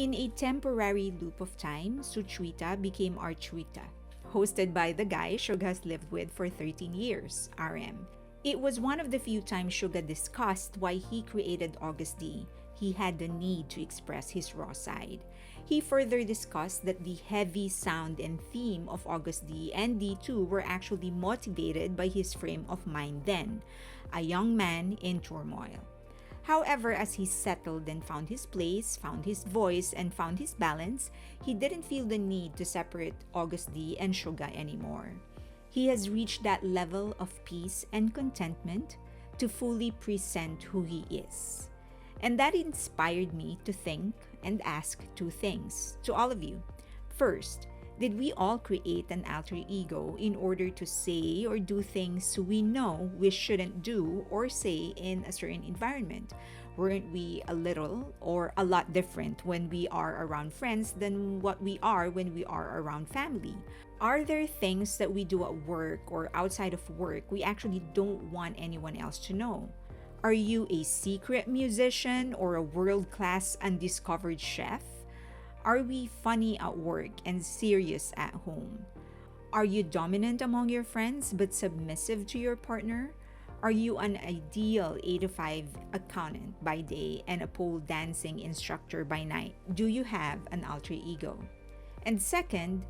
In a temporary loop of time, Suchwita became Archwita, hosted by the guy Suga has lived with for 13 years, RM. It was one of the few times Suga discussed why he created August D. He had the need to express his raw side. He further discussed that the heavy sound and theme of August D and D2 were actually motivated by his frame of mind then, a young man in turmoil. However, as he settled and found his place, found his voice, and found his balance, he didn't feel the need to separate August D and Suga anymore. He has reached that level of peace and contentment to fully present who he is. And that inspired me to think and ask two things to all of you. First, did we all create an alter ego in order to say or do things we know we shouldn't do or say in a certain environment? Weren't we a little or a lot different when we are around friends than what we are when we are around family? Are there things that we do at work or outside of work we actually don't want anyone else to know? Are you a secret musician or a world-class undiscovered chef? Are we funny at work and serious at home? Are you dominant among your friends but submissive to your partner? Are you an ideal 8 to 5 accountant by day and a pole dancing instructor by night? Do you have an alter ego? And second,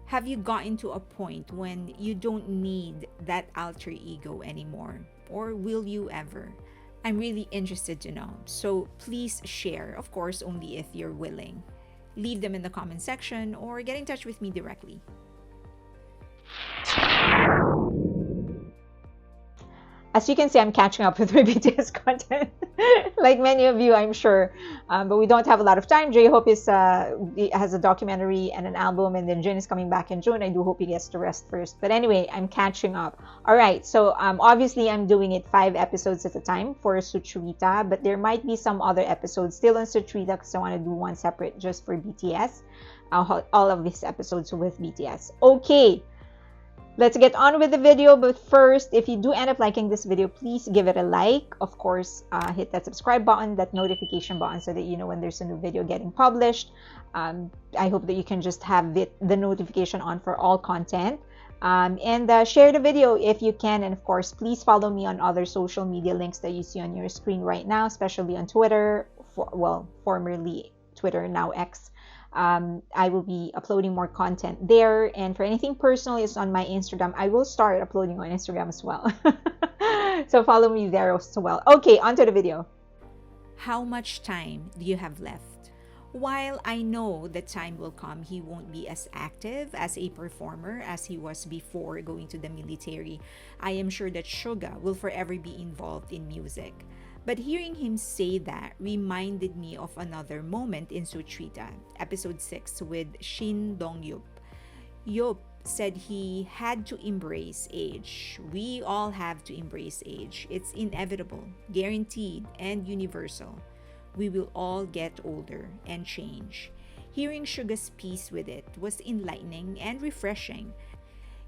have you gotten to a point when you don't need that alter ego anymore? Or will you ever? I'm really interested to know. So please share, of course, only if you're willing. Leave them in the comment section or get in touch with me directly. As you can see, I'm catching up with my BTS content, like many of you, I'm sure. But we don't have a lot of time. J-Hope has a documentary and an album, and then Jin is coming back in June. I do hope he gets to rest first. But anyway, I'm catching up. All right, so obviously I'm doing it 5 episodes at a time for Suchwita, but there might be some other episodes still on Suchwita because I want to do one separate just for BTS. All of these episodes with BTS. Okay. Let's get on with the video, but first, if you do end up liking this video, please give it a like. Of course, hit that subscribe button, that notification button, so that you know when there's a new video getting published. I hope that you can just have the notification on for all content. And share the video if you can. And of course, please follow me on other social media links that you see on your screen right now, especially on Twitter, formerly Twitter, now X. I will be uploading more content there, and for anything personal is on my Instagram. I will start uploading on Instagram as well. So follow me there as well. Okay, on to the video. How much time do you have left? While I know that time will come, he won't be as active as a performer as he was before going to the military. I am sure that Suga will forever be involved in music. But hearing him say that reminded me of another moment in Suchwita, episode 6 with Shin Dong-yup. Yup said he had to embrace age. We all have to embrace age. It's inevitable, guaranteed, and universal. We will all get older and change. Hearing Suga's piece with it was enlightening and refreshing.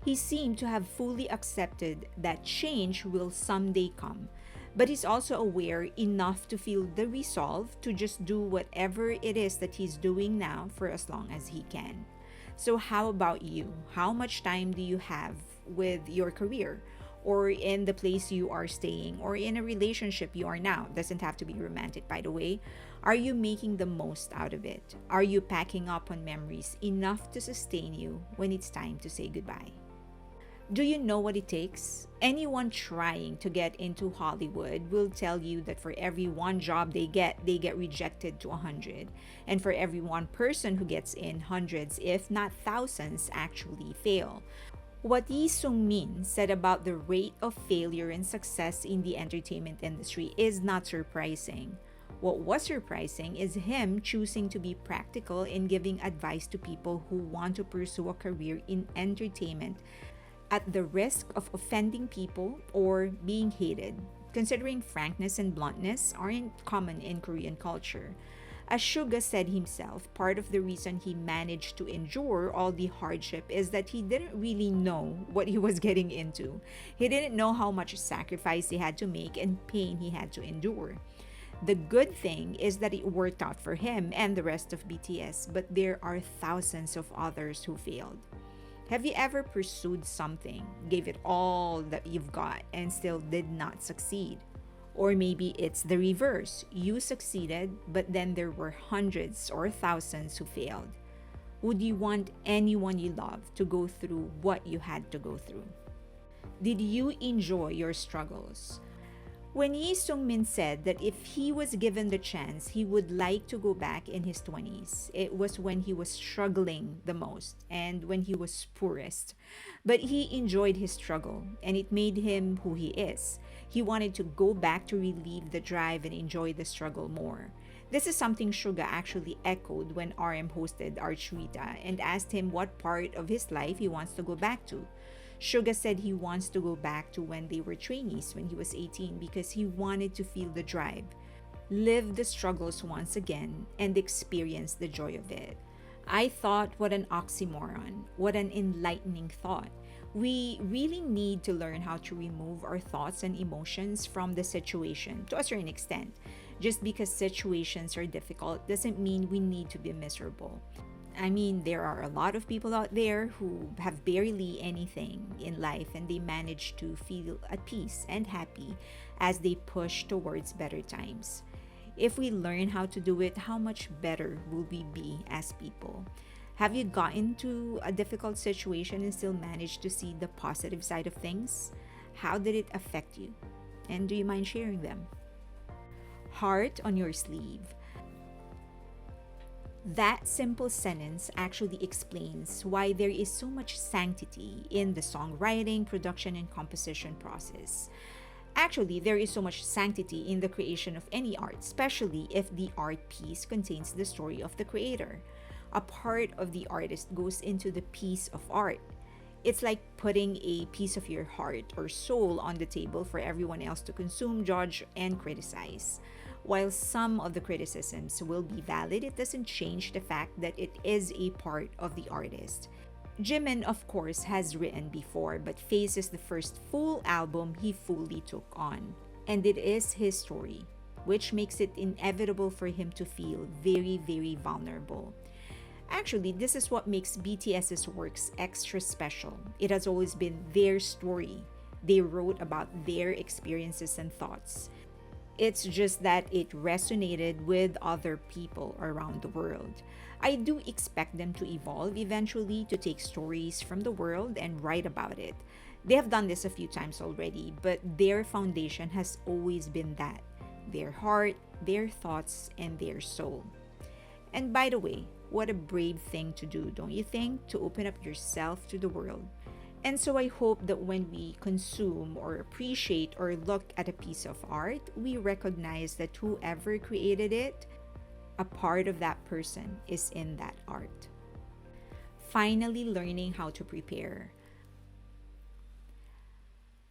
He seemed to have fully accepted that change will someday come. But he's also aware enough to feel the resolve to just do whatever it is that he's doing now for as long as he can. So how about you? How much time do you have with your career, or in the place you are staying, or in a relationship you are now? Doesn't have to be romantic, by the way. Are you making the most out of it? Are you packing up on memories enough to sustain you when it's time to say goodbye? Do you know what it takes? Anyone trying to get into Hollywood will tell you that for every one job they get rejected to 100. And for every one person who gets in, hundreds, if not thousands, actually fail. What Yi Sung-min said about the rate of failure and success in the entertainment industry is not surprising. What was surprising is him choosing to be practical in giving advice to people who want to pursue a career in entertainment at the risk of offending people or being hated, considering frankness and bluntness aren't common in Korean culture. As Suga said himself, part of the reason he managed to endure all the hardship is that he didn't really know what he was getting into. He didn't know how much sacrifice he had to make and pain he had to endure. The good thing is that it worked out for him and the rest of BTS, but there are thousands of others who failed. Have you ever pursued something, gave it all that you've got, and still did not succeed? Or maybe it's the reverse. You succeeded, but then there were hundreds or thousands who failed. Would you want anyone you love to go through what you had to go through? Did you enjoy your struggles? When Yi Sung Min said that if he was given the chance, he would like to go back in his 20s, it was when he was struggling the most and when he was poorest. But he enjoyed his struggle and it made him who he is. He wanted to go back to relieve the drive and enjoy the struggle more. This is something Suga actually echoed when RM hosted Suchwita and asked him what part of his life he wants to go back to. Suga said he wants to go back to when they were trainees when he was 18 because he wanted to feel the drive, live the struggles once again, and experience the joy of it. I thought, what an oxymoron, what an enlightening thought. We really need to learn how to remove our thoughts and emotions from the situation to a certain extent. Just because situations are difficult doesn't mean we need to be miserable. I mean, there are a lot of people out there who have barely anything in life and they manage to feel at peace and happy as they push towards better times. If we learn how to do it, how much better will we be as people? Have you gotten to a difficult situation and still managed to see the positive side of things? How did it affect you? And do you mind sharing them? Heart on your sleeve. That simple sentence actually explains why there is so much sanctity in the songwriting, production, and composition process. Actually, there is so much sanctity in the creation of any art, especially if the art piece contains the story of the creator. A part of the artist goes into the piece of art. It's like putting a piece of your heart or soul on the table for everyone else to consume, judge, and criticize. While some of the criticisms will be valid, it doesn't change the fact that it is a part of the artist. Jimin, of course, has written before, but faces the first full album he fully took on. And it is his story, which makes it inevitable for him to feel very, very vulnerable. Actually, this is what makes BTS's works extra special. It has always been their story. They wrote about their experiences and thoughts. It's just that it resonated with other people around the world. I do expect them to evolve eventually to take stories from the world and write about it. They have done this a few times already, but their foundation has always been that: their heart, their thoughts, and their soul. And by the way, what a brave thing to do, don't you think? To open up yourself to the world. And so I hope that when we consume or appreciate or look at a piece of art, we recognize that whoever created it, a part of that person is in that art. Finally, learning how to prepare.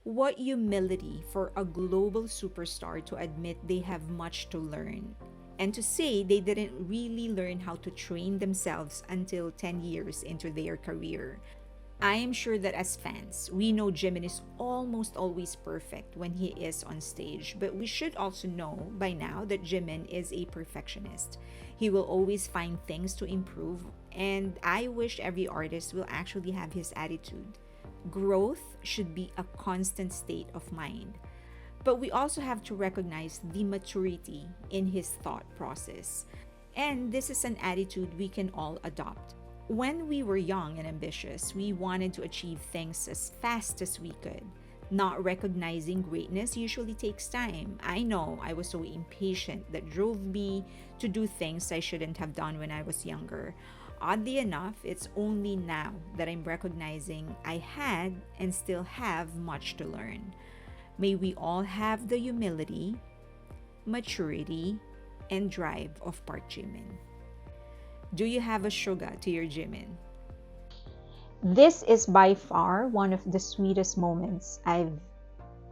What humility for a global superstar to admit they have much to learn and to say they didn't really learn how to train themselves until 10 years into their career. I am sure that as fans, we know Jimin is almost always perfect when he is on stage, but we should also know by now that Jimin is a perfectionist. He will always find things to improve, and I wish every artist will actually have his attitude. Growth should be a constant state of mind. But we also have to recognize the maturity in his thought process. And this is an attitude we can all adopt. When we were young and ambitious, we wanted to achieve things as fast as we could. Not recognizing greatness usually takes time. I know I was so impatient that drove me to do things I shouldn't have done when I was younger. Oddly enough, it's only now that I'm recognizing I had and still have much to learn. May we all have the humility, maturity, and drive of Park Jimin. Do you have a Suga to your Jimin? This is by far one of the sweetest moments I've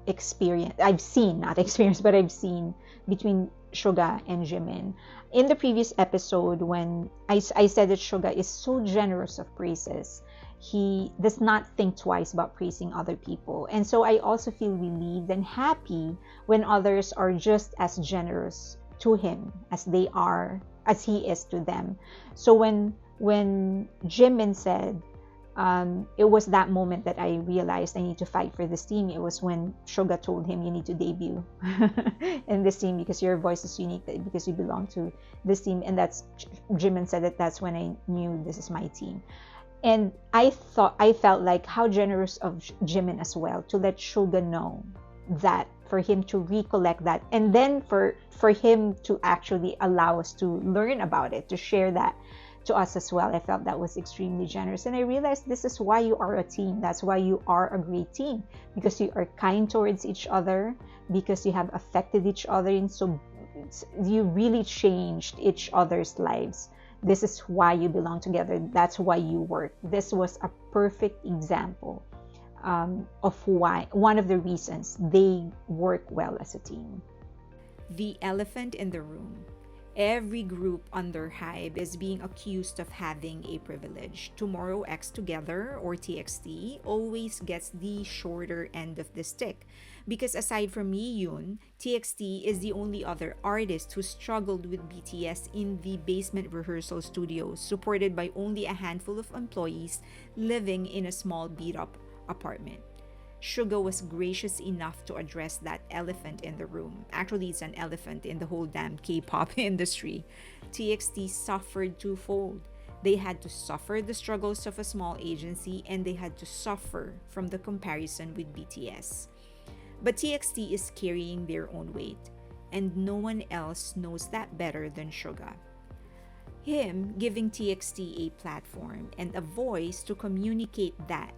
experienced. I've seen, not experienced, but I've seen between Suga and Jimin. In the previous episode, when I said that Suga is so generous of praises, he does not think twice about praising other people. And so I also feel relieved and happy when others are just as generous to him as they are, as he is to them. So when Jimin said, it was that moment that I realized I need to fight for this team. It was when Suga told him, you need to debut in this team because your voice is unique, because you belong to this team. And that's, Jimin said that that's when I knew this is my team. And I felt like how generous of Jimin as well to let Suga know that, for him to recollect that, and then for him to actually allow us to learn about it, to share that to us as well. I felt that was extremely generous, and I realized this is why you are a team. That's why you are a great team, because you are kind towards each other, because you have affected each other, and so you really changed each other's lives. This is why you belong together. That's why you work. This was a perfect example of why, one of the reasons they work well as a team. The elephant in the room. Every group under Hybe is being accused of having a privilege. Tomorrow X Together, or TXT, always gets the shorter end of the stick. Because aside from Yoon, TXT is the only other artist who struggled with BTS in the basement rehearsal studios, supported by only a handful of employees living in a small beat-up apartment. Suga was gracious enough to address that elephant in the room. Actually, it's an elephant in the whole damn K-pop industry. TXT suffered twofold. They had to suffer the struggles of a small agency, and they had to suffer from the comparison with BTS. But TXT is carrying their own weight, and no one else knows that better than Suga. Him giving TXT a platform and a voice to communicate that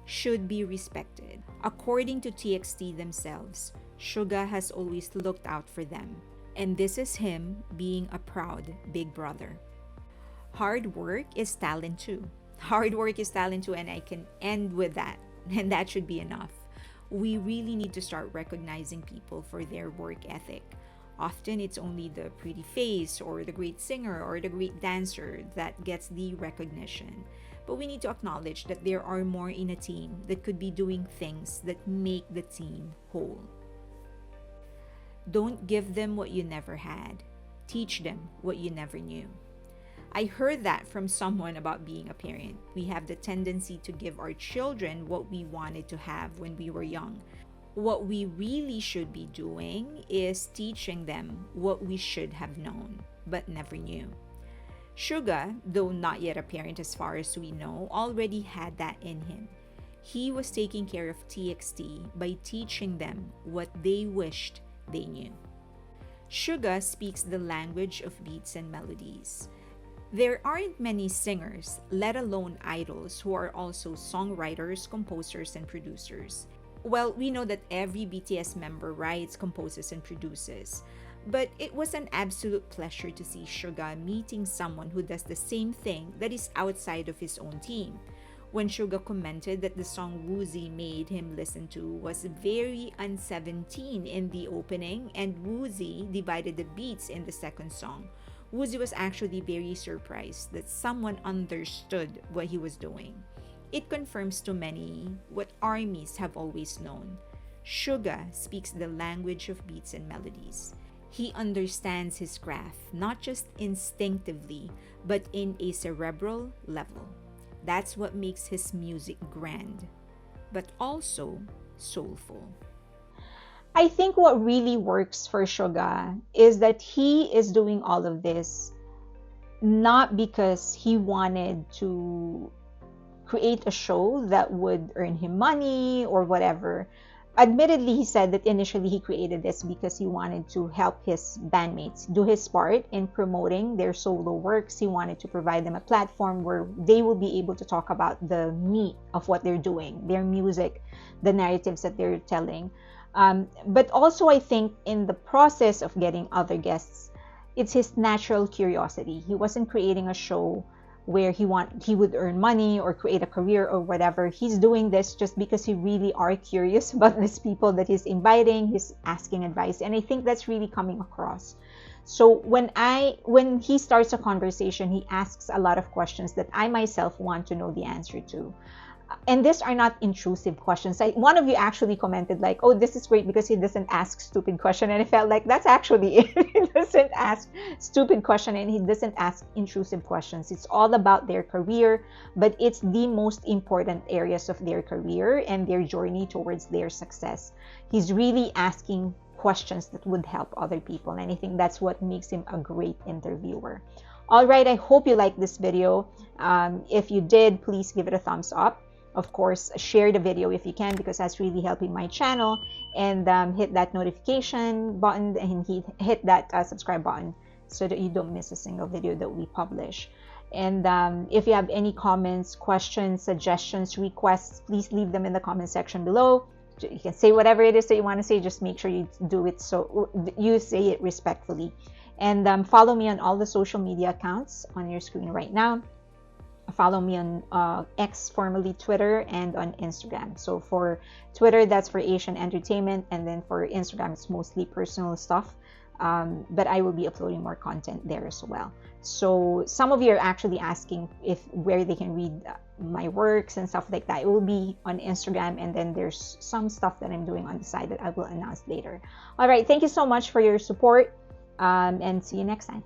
should be respected. According to TXT themselves, Suga has always looked out for them, and this is him being a proud big brother. Hard work is talent too. Hard work is talent too, and I can end with that, and that should be enough. We really need to start recognizing people for their work ethic. Often it's only the pretty face or the great singer or the great dancer that gets the recognition. But we need to acknowledge that there are more in a team that could be doing things that make the team whole. Don't give them what you never had. Teach them what you never knew. I heard that from someone about being a parent. We have the tendency to give our children what we wanted to have when we were young. What we really should be doing is teaching them what we should have known, but never knew. Suga, though not yet a parent as far as we know, already had that in him. He was taking care of TXT by teaching them what they wished they knew. Suga speaks the language of beats and melodies. There aren't many singers, let alone idols, who are also songwriters, composers, and producers. Well, we know that every BTS member writes, composes, and produces. But it was an absolute pleasure to see Suga meeting someone who does the same thing that is outside of his own team. When Suga commented that the song Woozy made him listen to was very un-17 in the opening, and Woozy divided the beats in the second song, Woozy was actually very surprised that someone understood what he was doing. It confirms to many what ARMYs have always known. Suga speaks the language of beats and melodies. He understands his craft, not just instinctively, but in a cerebral level. That's what makes his music grand, but also soulful. I think what really works for Suga is that he is doing all of this not because he wanted to create a show that would earn him money or whatever. Admittedly, he said that initially he created this because he wanted to help his bandmates do his part in promoting their solo works. He wanted to provide them a platform where they will be able to talk about the meat of what they're doing, their music, the narratives that they're telling. But also, I think in the process of getting other guests, it's his natural curiosity. He wasn't creating a show where he would earn money or create a career or whatever. He's doing this just because he really are curious about these people that he's inviting, he's asking advice, and I think that's really coming across. So when he starts a conversation, he asks a lot of questions that I myself want to know the answer to. And these are not intrusive questions. One of you actually commented like, oh, this is great because he doesn't ask stupid question. And I felt like that's actually it. He doesn't ask stupid question and he doesn't ask intrusive questions. It's all about their career, but it's the most important areas of their career and their journey towards their success. He's really asking questions that would help other people. And I think that's what makes him a great interviewer. All right, I hope you liked this video. If you did, please give it a thumbs up. Of course, share the video if you can, because that's really helping my channel. And hit that notification button and hit that subscribe button so that you don't miss a single video that we publish. And if you have any comments, questions, suggestions, requests, please leave them in the comment section below. You can say whatever it is that you want to say. Just make sure you do it so you say it respectfully. And follow me on all the social media accounts on your screen right now. Follow me on X, formerly Twitter, and on Instagram. So for Twitter, that's for Asian entertainment, and then for Instagram, it's mostly personal stuff. But I will be uploading more content there as well. So some of you are actually asking where they can read my works and stuff like that. It will be on Instagram, and then there's some stuff that I'm doing on the side that I will announce later. All right, thank you so much for your support, and see you next time.